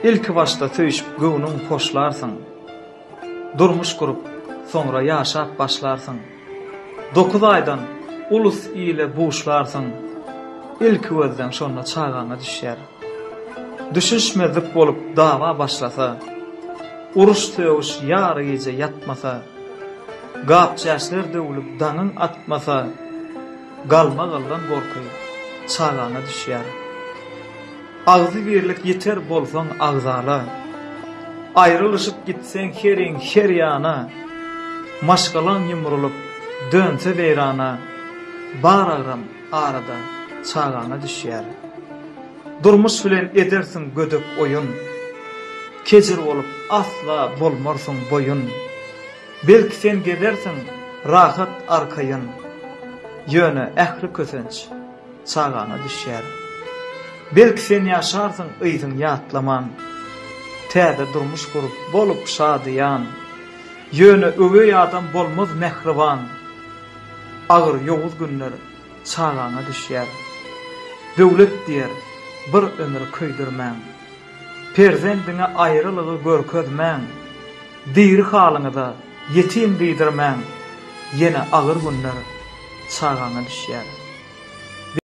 İlk başta tüyüşüp göwnüň hoşlarsın. Durmuş kurup sonra yaşap başlarsın. 9 aydan ulus ile buşlarsın. İlk gözden sonra çağana düşer. Düşüşmezlik bolup dava başlasa, uruş töwüş ýary gece yatmasa, gapçaşlar döwülüp daňyň atmasa, galma galdan gorky çağana düşer. Ağzı birlik yeter bolsaň agzala, ayrılışıp gitsen heriň her ýana, maşgalan ýumrulup dönse weýrana, baragram arada çağana düşer. Durmuş bilen edersin gödök oyun, kejir bolup asla bolmarsyň boyun. Belki sen gedersin rahat arkayın, ýöne ähli kösenç çağana düşer. Belki sen ýaşarsın ýyzyň ýatlaman, täze durmuş gurup bolup şadyýan, ýöne öwey adam bolmaz mehriban, agyr ýowuz günler çağana düşer. Döwlet diýer bir ömür köýdirmäň, perzendiňe aýrylygy görkezmäň, diri halyňyza ýetim diýdirmäň, ýene agyr günler çağana düşer.